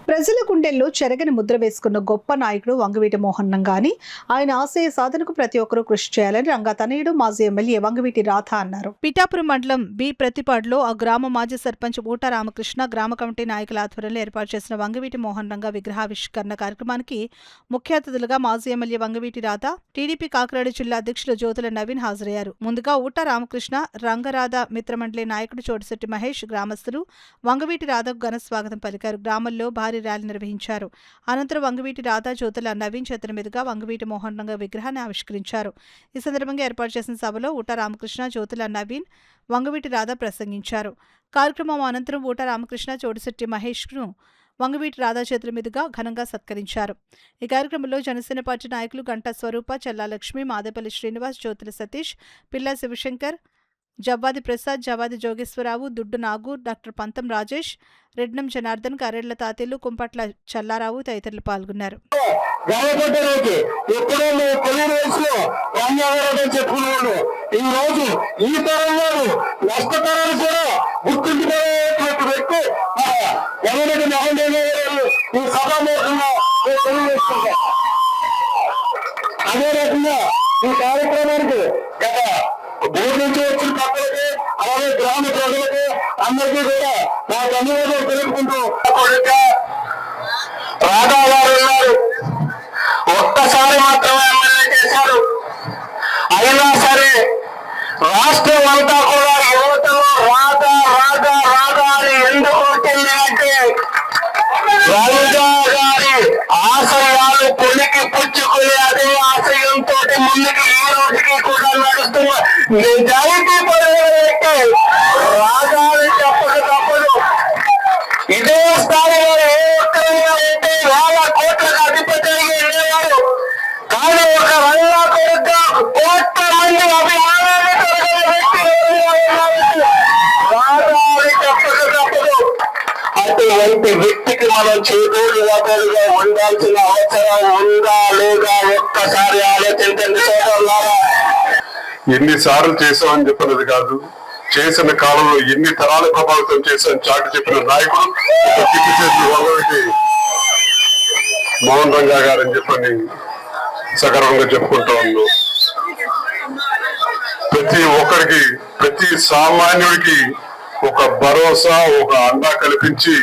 ప్రజల గుండెల్లో చెరగని ముద్ర వేసుకున్న గొప్ప నాయకుడు వంగవీటి మోహన్ రంగాని. ఆయన ఆశయ సాధనకు ప్రతి ఒక్కరూ కృషి చేయాలని రంగా తనయుడు మాజీ ఎమ్మెల్యే వంగవీటి రాధ అన్నారు. పిఠాపురం మండలం బి ప్రతిపాడులో ఆ గ్రామ మాజీ సర్పంచ్ ఊట రామకృష్ణ గ్రామ కమిటీ నాయకుల ఆధ్వర్యంలో ఏర్పాటు చేసిన వంగవీటి మోహన్ రంగా విగ్రహావిష్కరణ కార్యక్రమానికి ముఖ్య అతిథులుగా మాజీ ఎమ్మెల్యే వంగవీటి రాధ, టీడీపీ కాకినాడ జిల్లా అధ్యక్షులు జ్యోతుల నవీన్ హాజరయ్యారు. ముందుగా ఊట రామకృష్ణ, రంగరాధ మిత్రమండలి నాయకుడు చోటిశెట్టి మహేష్, గ్రామస్తులు వంగవీటి రాధకు ఘన స్వాగతం పలికారు. గ్రామంలో భారీ ర్యాలీ నిర్వహించారు. అనంతరం వంగవీటి రాధ, జ్యోతుల నవీన్ చేతుల మీదుగా వంగవీటి మోహన్ రంగా విగ్రహాన్ని ఆవిష్కరించారు. ఈ సందర్భంగా ఏర్పాటు చేసిన సభలో ఊట రామకృష్ణ, జ్యోతుల నవీన్, వంగవీటి రాధ ప్రసంగించారు. కార్యక్రమం అనంతరం ఊట రామకృష్ణ, చోటిశెట్టి మహేష్ను వంగవీటి రాధ చేతుల మీదుగా ఘనంగా సత్కరించారు. ఈ కార్యక్రమంలో జనసేన పార్టీ నాయకులు గంటా స్వరూప, చల్లా లక్ష్మి, మాదేపల్లి శ్రీనివాస్, జ్యోతుల సతీష్, పిల్లా శివశంకర్, జవ్వాది ప్రసాద్, జవాది జోగేశ్వరరావు, దుడ్డు నాగు, డాక్టర్ పంతం రాజేష్, రెడ్నం జనార్దన్, కరేళ్ల తాతేలు, కుంపట్ల చల్లారావు తదితరులు పాల్గొన్నారు. అదే రకంగా ఈ కార్యక్రమానికి బోర్డు నుంచి వచ్చిన పక్కలకి అలాగే గ్రామ ప్రజలకి అందరికీ కూడా నా ధన్యవాదాలు తెలుపుకుంటూ రాధా గారు ఉన్నారు. ఒక్కసారి మాత్రమే ఎమ్మెల్యే చేశారు. అయినా సరే రాష్ట్రం అంతా కూడా యువతలో రాధా రాధా రాధా అని ఎందుకు వచ్చింది అంటే రాజా గారి ఆశయాలు కొలికి పుచ్చుకుని అదే ఆశయంతో ముందుకు ఈ రోజుకి కూడా నడుస్తున్న నిజాయితీ పడేటి రాజాని చెప్పక తప్పదు. ఇదే స్థాయిలో ఏ ఒక్కరైనా ఉంటే 1,000 కోట్లకు అధిపతి ఉండేవారు. కానీ ఒక రంగా కొడుక కోట్ల మంది అభిమానాన్ని కలిగిన వ్యక్తి రాజాని చెప్పక తప్పదు. అటువంటి వ్యక్తికి మనం చేదోడు వాదోడుగా ఉండాల్సిన అవసరం ఉందా లేదా ఒక్కసారి ఆలోచించండి సోదరులారా. ఎన్నిసార్లు చేసామని చెప్పినది కాదు, చేసిన కాలంలో ఎన్ని తరాల ప్రభావితం చేశామని చాటి చెప్పిన నాయకుడు వంగవీటి మోహన్ రంగా గారని చెప్పని సగర్వంగా చెప్పుకుంటా ఉన్నాం. ప్రతి ఒక్కరికి, ప్రతి సామాన్యుడికి ఒక భరోసా, ఒక అండా కల్పించి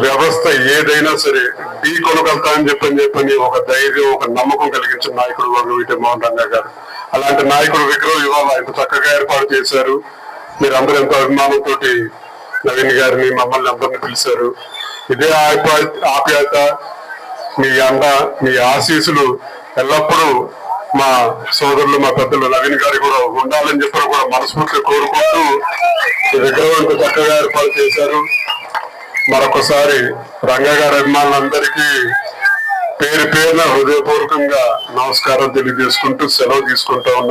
వ్యవస్థ ఏదైనా సరే ఢీ కొనగలుగుతామని చెప్పని ఒక ధైర్యం, ఒక నమ్మకం కలిగించిన నాయకుడు వంగవీటి మోహన్ రంగా గారు. అలాంటి నాయకుడు విగ్రహం ఇవాళ ఇంత చక్కగా ఏర్పాటు చేశారు. మీరందరూ ఎంతో అభిమానంతో నవీన్ గారిని, మమ్మల్ని అందరినీ పిలిచారు. ఇదే ఆప్యాయత, మీ అండ, మీ ఆశీస్సులు ఎల్లప్పుడూ మా సోదరులు, మా పెద్దలు నవీన్ గారి కూడా ఉండాలని చెప్పి కూడా మనస్ఫూర్తిగా కోరుకుంటూ ఈ విగ్రహం ఇంత చక్కగా ఏర్పాటు చేశారు. మరొకసారి రంగా గారి అభిమానులందరికీ పేరు పేరున హృదయపూర్వకంగా నమస్కారం తెలియజేసుకుంటూ సెలవు తీసుకుంటా ఉన్నాను.